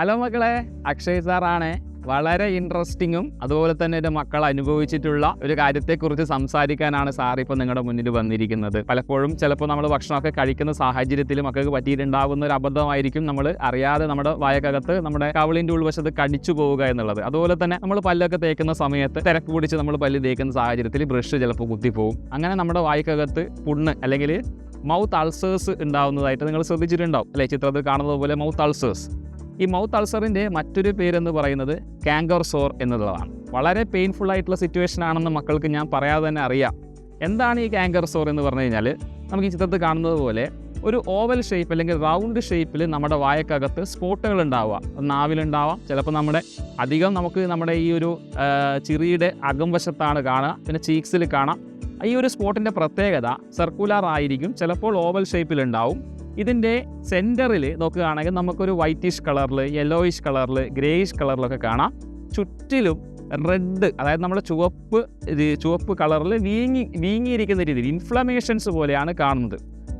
Hello മക്കളെ, അക്ഷയ് സാറാണ്. വളരെ ഇൻട്രസ്റ്റിങ്ങും അതുപോലെ തന്നെ എൻ്റെ മക്കൾ അനുഭവിച്ചിട്ടുള്ള ഒരു കാര്യത്തെക്കുറിച്ച് സംസാരിക്കാനാണ് സാർ ഇപ്പോൾ നിങ്ങളുടെ മുന്നിൽ വന്നിരിക്കുന്നത്. പലപ്പോഴും ചിലപ്പോൾ നമ്മൾ ഭക്ഷണമൊക്കെ കഴിക്കുന്ന സാഹചര്യത്തിൽ മക്കൾക്ക് പറ്റിയിട്ടുണ്ടാകുന്ന ഒരു അബദ്ധമായിരിക്കും നമ്മൾ അറിയാതെ നമ്മുടെ വായക്കകത്ത് നമ്മുടെ കവിളിൻ്റെ ഉൾവശത്ത് കടിച്ചു പോവുക എന്നുള്ളത്. അതുപോലെ തന്നെ നമ്മൾ പല്ലൊക്കെ തേക്കുന്ന സമയത്ത് തിരക്ക് പിടിച്ച് നമ്മൾ പല്ല് തേക്കുന്ന സാഹചര്യത്തിൽ ബ്രഷ് ചിലപ്പോൾ കുത്തിപ്പോവും. അങ്ങനെ നമ്മുടെ വായക്കകത്ത് പുണ്ണ് അല്ലെങ്കിൽ മൗത്ത് അൾസേഴ്സ് ഉണ്ടാവുന്നതായിട്ട് നിങ്ങൾ ശ്രദ്ധിച്ചിട്ടുണ്ടാവും അല്ലേ? ചിത്രത്തിൽ കാണുന്നത് പോലെ മൗത്ത് അൾസേഴ്സ്. ഈ മൗത്ത് അൾസറിൻ്റെ മറ്റൊരു പേരെന്ന് പറയുന്നത് കാങ്കർ സോർ എന്നുള്ളതാണ്. വളരെ പെയിൻഫുൾ ആയിട്ടുള്ള സിറ്റുവേഷൻ ആണെന്ന് മക്കൾക്ക് ഞാൻ പറയാതെ തന്നെ അറിയാം. എന്താണ് ഈ കാങ്കർ സോർ എന്ന് പറഞ്ഞു കഴിഞ്ഞാൽ, നമുക്ക് ഈ ചിത്രത്തിൽ കാണുന്നത് പോലെ ഒരു ഓവൽ ഷേപ്പ് അല്ലെങ്കിൽ റൗണ്ട് ഷേപ്പിൽ നമ്മുടെ വായക്കകത്ത് സ്പോട്ടുകൾ ഉണ്ടാവുക. നാവിലുണ്ടാവാം, ചിലപ്പോൾ നമ്മുടെ ഈ ഒരു ചിറിയുടെ അകംവശത്താണ് കാണുക, പിന്നെ ചീക്സിൽ കാണാം. ഈ ഒരു സ്പോട്ടിൻ്റെ പ്രത്യേകത സർക്കുലർ ആയിരിക്കും, ചിലപ്പോൾ ഓവൽ ഷേപ്പിലുണ്ടാവും. ഇതിൻ്റെ സെൻറ്ററിൽ നോക്കുകയാണെങ്കിൽ നമുക്കൊരു വൈറ്റിഷ് കളറിൽ, യെല്ലോയിഷ് കളറിൽ, ഗ്രേയിഷ് കളറിലൊക്കെ കാണാം. ചുറ്റിലും റെഡ്, അതായത് നമ്മുടെ ചുവപ്പ് കളറിൽ വീങ്ങിയിരിക്കുന്ന രീതിയിൽ ഇൻഫ്ലമേഷൻസ് പോലെയാണ് കാണുന്നത്.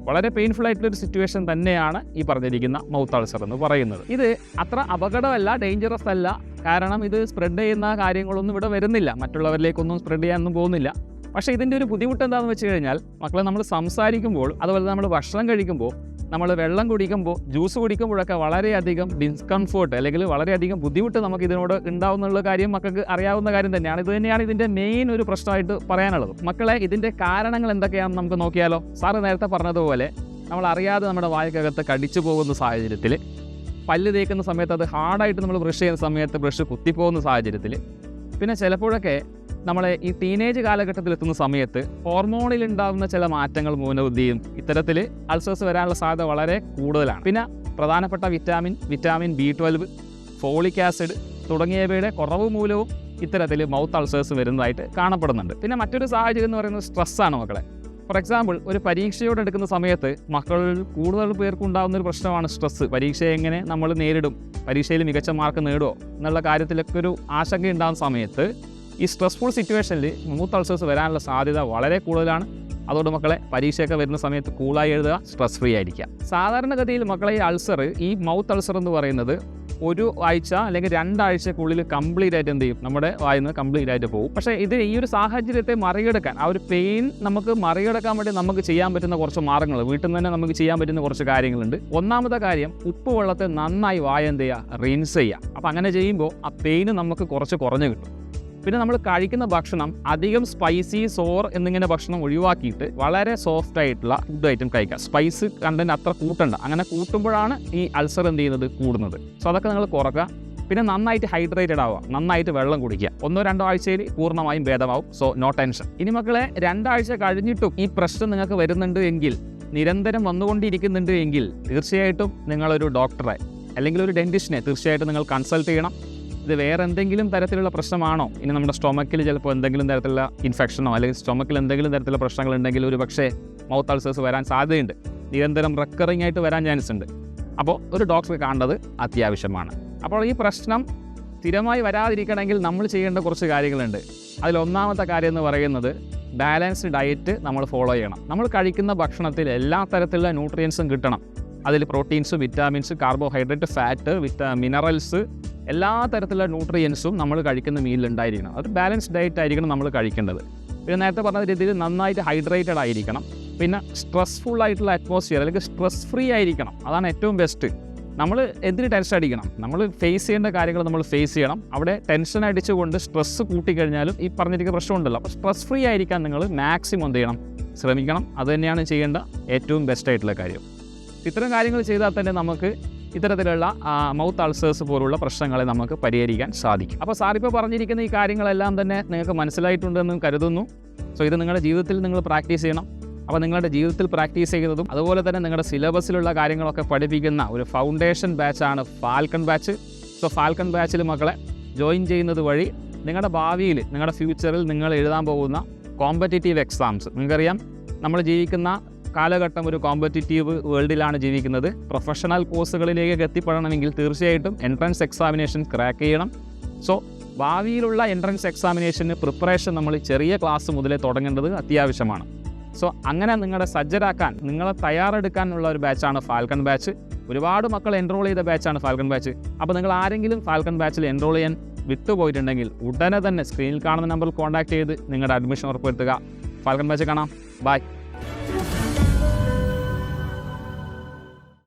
വളരെ പെയിൻഫുൾ ആയിട്ടുള്ളൊരു സിറ്റുവേഷൻ തന്നെയാണ് ഈ പറഞ്ഞിരിക്കുന്ന മൗത്ത് അൾസർ എന്ന് പറയുന്നത്. ഇത് അത്ര അപകടമല്ല, ഡേഞ്ചറസ് അല്ല. കാരണം ഇത് സ്പ്രെഡ് ചെയ്യുന്ന കാര്യങ്ങളൊന്നും ഇവിടെ വരുന്നില്ല, മറ്റുള്ളവരിലേക്കൊന്നും സ്പ്രെഡ് ചെയ്യാനൊന്നും പോകുന്നില്ല. പക്ഷേ ഇതിൻ്റെ ഒരു ബുദ്ധിമുട്ട് എന്താണെന്ന് വെച്ച് കഴിഞ്ഞാൽ, മക്കളെ, നമ്മൾ സംസാരിക്കുമ്പോൾ അതുപോലെ നമ്മൾ ഭക്ഷണം കഴിക്കുമ്പോൾ, നമ്മൾ വെള്ളം കുടിക്കുമ്പോൾ, ജ്യൂസ് കുടിക്കുമ്പോഴൊക്കെ വളരെയധികം ഡിസ്കംഫേർട്ട് അല്ലെങ്കിൽ വളരെയധികം ബുദ്ധിമുട്ട് നമുക്ക് ഇതിനോട് ഉണ്ടാവുന്നുള്ള കാര്യം മക്കൾക്ക് അറിയാവുന്ന കാര്യം തന്നെയാണ്. ഇത് തന്നെയാണ് ഇതിൻ്റെ മെയിൻ ഒരു പ്രശ്നമായിട്ട് പറയാനുള്ളത്. മക്കളെ, ഇതിൻ്റെ കാരണങ്ങൾ എന്തൊക്കെയാണെന്ന് നമുക്ക് നോക്കിയാലോ? സാറ് നേരത്തെ പറഞ്ഞതുപോലെ നമ്മൾ അറിയാതെ നമ്മുടെ വായക്കകത്ത് കടിച്ചു പോകുന്ന സാഹചര്യത്തിൽ, പല്ല് തേക്കുന്ന സമയത്ത് അത് ഹാർഡായിട്ട് നമ്മൾ ബ്രഷ് ചെയ്യുന്ന സമയത്ത് ബ്രഷ് കുത്തിപ്പോകുന്ന സാഹചര്യത്തിൽ, പിന്നെ ചിലപ്പോഴൊക്കെ നമ്മളെ ഈ ടീനേജ് കാലഘട്ടത്തിലെത്തുന്ന സമയത്ത് ഹോർമോണിൽ ഉണ്ടാകുന്ന ചില മാറ്റങ്ങൾ മൂലവും ഇത്തരത്തിൽ അൾസേഴ്സ് വരാനുള്ള സാധ്യത വളരെ കൂടുതലാണ്. പിന്നെ പ്രധാനപ്പെട്ട വിറ്റാമിൻ B12, ഫോളിക് ആസിഡ് തുടങ്ങിയവയുടെ കുറവ് മൂലവും ഇത്തരത്തിൽ മൗത്ത് അൾസേഴ്സ് വരുന്നതായിട്ട് കാണപ്പെടുന്നുണ്ട്. പിന്നെ മറ്റൊരു സാഹചര്യം എന്ന് പറയുന്നത് സ്ട്രെസ്സാണ് മക്കളെ. ഫോർ എക്സാമ്പിൾ, ഒരു പരീക്ഷയോട് എടുക്കുന്ന സമയത്ത് കൂടുതൽ പേർക്കുണ്ടാകുന്ന ഒരു പ്രശ്നമാണ് സ്ട്രെസ്സ്. പരീക്ഷയെ എങ്ങനെ നമ്മൾ നേരിടും, പരീക്ഷയിൽ മികച്ച മാർക്ക് നേടുമോ എന്നുള്ള കാര്യത്തിലൊക്കെ ഒരു ആശങ്ക ഉണ്ടാകുന്ന സമയത്ത് ഈ സ്ട്രെസ്ഫുൾ സിറ്റുവേഷനിൽ മൗത്ത് അൾസേഴ്സ് വരാനുള്ള സാധ്യത വളരെ കൂടുതലാണ്. അതുകൊണ്ട് മക്കളെ, പരീക്ഷയൊക്കെ വരുന്ന സമയത്ത് കൂളായി എഴുതുക, സ്ട്രെസ് ഫ്രീ ആയിരിക്കുക. സാധാരണഗതിയിൽ മക്കളെ, ഈ മൗത്ത് അൾസർ എന്ന് പറയുന്നത് ഒരു ആഴ്ച അല്ലെങ്കിൽ 2 ആഴ്ചക്കുള്ളിൽ കംപ്ലീറ്റ് ആയിട്ട് എന്ത് ചെയ്യും, നമ്മുടെ വായിൽ നിന്ന് കംപ്ലീറ്റ് ആയിട്ട് പോകും. പക്ഷേ ഈ ഒരു സാഹചര്യത്തെ മറികടക്കാൻ, ആ ഒരു പെയിൻ നമുക്ക് മറികടക്കാൻ വേണ്ടി നമുക്ക് ചെയ്യാൻ പറ്റുന്ന കുറച്ച് മാർഗ്ഗങ്ങൾ, വീട്ടിൽ നിന്ന് തന്നെ നമുക്ക് ചെയ്യാൻ പറ്റുന്ന കുറച്ച് കാര്യങ്ങളുണ്ട്. ഒന്നാമത്തെ കാര്യം, ഉപ്പ് വെള്ളത്തെ നന്നായി എന്ത് ചെയ്യുക, റിൻസ് ചെയ്യുക. അപ്പോൾ അങ്ങനെ ചെയ്യുമ്പോൾ ആ പെയിന് നമുക്ക് കുറച്ച് കുറഞ്ഞു കിട്ടും. പിന്നെ നമ്മൾ കഴിക്കുന്ന ഭക്ഷണം അധികം സ്പൈസി, സോർ എന്നിങ്ങനെ ഭക്ഷണം ഒഴിവാക്കിയിട്ട് വളരെ സോഫ്റ്റ് ആയിട്ടുള്ള ഫുഡ് ഐറ്റം കഴിക്കുക. സ്പൈസ് കണ്ടന്റ് അത്ര കൂട്ടണ്ട. അങ്ങനെ കൂട്ടുമ്പോഴാണ് ഈ അൾസർ എന്ത് ചെയ്യുന്നത്, കൂടുന്നത്. സോ അതൊക്കെ നിങ്ങൾ കുറക്കുക. പിന്നെ നന്നായിട്ട് ഹൈഡ്രേറ്റഡ് ആവുക, നന്നായിട്ട് വെള്ളം കുടിക്കുക. 1-2 ആഴ്ചയിൽ പൂർണ്ണമായും ഭേദമാവും. So no tension. ഇനി മക്കളെ, 2 ആഴ്ച കഴിഞ്ഞിട്ടും ഈ പ്രശ്നം നിങ്ങൾക്ക് വരുന്നുണ്ട് എങ്കിൽ, നിരന്തരം വന്നുകൊണ്ടിരിക്കുന്നുണ്ട് എങ്കിൽ, തീർച്ചയായിട്ടും നിങ്ങളൊരു ഡോക്ടറെ അല്ലെങ്കിൽ ഒരു ഡെന്റിസ്റ്റിനെ തീർച്ചയായിട്ടും നിങ്ങൾ കൺസൾട്ട് ചെയ്യണം. ഇത് വേറെ എന്തെങ്കിലും തരത്തിലുള്ള പ്രശ്നമാണോ, ഇനി നമ്മുടെ സ്റ്റൊമക്കിൽ ചിലപ്പോൾ എന്തെങ്കിലും തരത്തിലുള്ള ഇൻഫെക്ഷനോ അല്ലെങ്കിൽ സ്റ്റൊമക്കിൽ എന്തെങ്കിലും തരത്തിലുള്ള പ്രശ്നങ്ങളുണ്ടെങ്കിൽ ഒരു പക്ഷേ മൗത്ത് അൾസേഴ്സ് വരാൻ സാധ്യതയുണ്ട്. നിരന്തരം റെക്കറിങ് ആയിട്ട് വരാൻ ചാൻസ് ഉണ്ട്. അപ്പോൾ ഒരു ഡോക്ടറെ കാണേണ്ടത് അത്യാവശ്യമാണ്. അപ്പോൾ ഈ പ്രശ്നം സ്ഥിരമായി വരാതിരിക്കണമെങ്കിൽ നമ്മൾ ചെയ്യേണ്ട കുറച്ച് കാര്യങ്ങളുണ്ട്. അതിലൊന്നാമത്തെ കാര്യം എന്ന് പറയുന്നത്, ബാലൻസ്ഡ് ഡയറ്റ് നമ്മൾ ഫോളോ ചെയ്യണം. നമ്മൾ കഴിക്കുന്ന ഭക്ഷണത്തിൽ എല്ലാ തരത്തിലുള്ള ന്യൂട്രിയൻസും കിട്ടണം. അതിൽ proteins, vitamins, carbohydrate, fat, minerals, എല്ലാ തരത്തിലുള്ള ന്യൂട്രിയൻസും നമ്മൾ കഴിക്കുന്ന മീലിൽ ഉണ്ടായിരിക്കണം. അത് ബാലൻസ്ഡ് ഡയറ്റ് ആയിരിക്കണം നമ്മൾ കഴിക്കേണ്ടത്. പിന്നെ നേരത്തെ പറഞ്ഞ രീതിയിൽ നന്നായിട്ട് ഹൈഡ്രേറ്റഡ് ആയിരിക്കണം. പിന്നെ സ്ട്രെസ്ഫുൾ ആയിട്ടുള്ള അറ്റ്മോസ്ഫിയർ അല്ലെങ്കിൽ സ്ട്രെസ് ഫ്രീ ആയിരിക്കണം. അതാണ് ഏറ്റവും ബെസ്റ്റ്. നമ്മൾ എന്തിന് ടെൻഷൻ അടിക്കണം, നമ്മൾ ഫേസ് ചെയ്യേണ്ട കാര്യങ്ങൾ നമ്മൾ ഫേസ് ചെയ്യണം. അവിടെ ടെൻഷൻ അടിച്ചുകൊണ്ട് സ്ട്രെസ്സ് കൂട്ടിക്കഴിഞ്ഞാലും ഈ പറഞ്ഞിരിക്കുന്ന പ്രശ്നമുണ്ടല്ലോ. അപ്പോൾ സ്ട്രെസ് ഫ്രീ ആയിരിക്കാൻ നിങ്ങൾ മാക്സിമം എന്ത് ചെയ്യണം, ശ്രമിക്കണം. അതുതന്നെയാണ് ചെയ്യേണ്ട ഏറ്റവും ബെസ്റ്റ് ആയിട്ടുള്ള കാര്യം. ഇത്തരം കാര്യങ്ങൾ ചെയ്താൽ തന്നെ നമുക്ക് ഇത്തരത്തിലുള്ള മൗത്ത് അൾസേഴ്സ് പോലുള്ള പ്രശ്നങ്ങളെ നമുക്ക് പരിഹരിക്കാൻ സാധിക്കും. അപ്പോൾ സാറിപ്പോൾ പറഞ്ഞിരിക്കുന്ന ഈ കാര്യങ്ങളെല്ലാം തന്നെ നിങ്ങൾക്ക് മനസ്സിലായിട്ടുണ്ടെന്ന് കരുതുന്നു. സോ ഇത് നിങ്ങളുടെ ജീവിതത്തിൽ നിങ്ങൾ പ്രാക്ടീസ് ചെയ്യണം. അപ്പോൾ നിങ്ങളുടെ ജീവിതത്തിൽ പ്രാക്ടീസ് ചെയ്യുന്നതും അതുപോലെ തന്നെ നിങ്ങളുടെ സിലബസിലുള്ള കാര്യങ്ങളൊക്കെ പഠിപ്പിക്കുന്ന ഒരു ഫൗണ്ടേഷൻ ബാച്ചാണ് ഫാൽക്കൺ ബാച്ച്. സോ ഫാൽക്കൺ ബാച്ചിൽ മക്കളെ ജോയിൻ ചെയ്യുന്നത് വഴി നിങ്ങളുടെ ഭാവിയിൽ, നിങ്ങളുടെ ഫ്യൂച്ചറിൽ നിങ്ങൾ എഴുതാൻ പോകുന്ന കോമ്പറ്റേറ്റീവ് എക്സാംസ്, നിങ്ങൾക്കറിയാം നമ്മൾ ജീവിക്കുന്ന കാലഘട്ടം ഒരു കോമ്പറ്റേറ്റീവ് വേൾഡിലാണ് ജീവിക്കുന്നത്. പ്രൊഫഷണൽ കോഴ്സുകളിലേക്ക് എത്തിപ്പെടണമെങ്കിൽ തീർച്ചയായിട്ടും എൻട്രൻസ് എക്സാമിനേഷൻ ക്രാക്ക് ചെയ്യണം. സോ ഭാവിയിലുള്ള എൻട്രൻസ് എക്സാമിനേഷന് പ്രിപ്പറേഷൻ നമ്മൾ ചെറിയ ക്ലാസ് മുതലേ തുടങ്ങേണ്ടത് അത്യാവശ്യമാണ്. സോ അങ്ങനെ നിങ്ങളെ സജ്ജരാക്കാൻ, നിങ്ങളെ തയ്യാറെടുക്കാനുള്ള ഒരു ബാച്ചാണ് ഫാൽക്കൺ ബാച്ച്. ഒരുപാട് മക്കൾ എൻറോൾ ചെയ്ത ബാച്ചാണ് ഫാൽക്കൺ ബാച്ച്. അപ്പോൾ നിങ്ങൾ ആരെങ്കിലും ഫാൽക്കൺ ബാച്ചിൽ എൻറോൾ ചെയ്യാൻ വിട്ടുപോയിട്ടുണ്ടെങ്കിൽ ഉടനെ തന്നെ സ്ക്രീനിൽ കാണുന്ന നമ്പറിൽ കോൺടാക്ട് ചെയ്ത് നിങ്ങളുടെ അഡ്മിഷൻ ഉറപ്പുവരുത്തുക. ഫാൽക്കൺ ബാച്ച് കാണാം. ബൈ.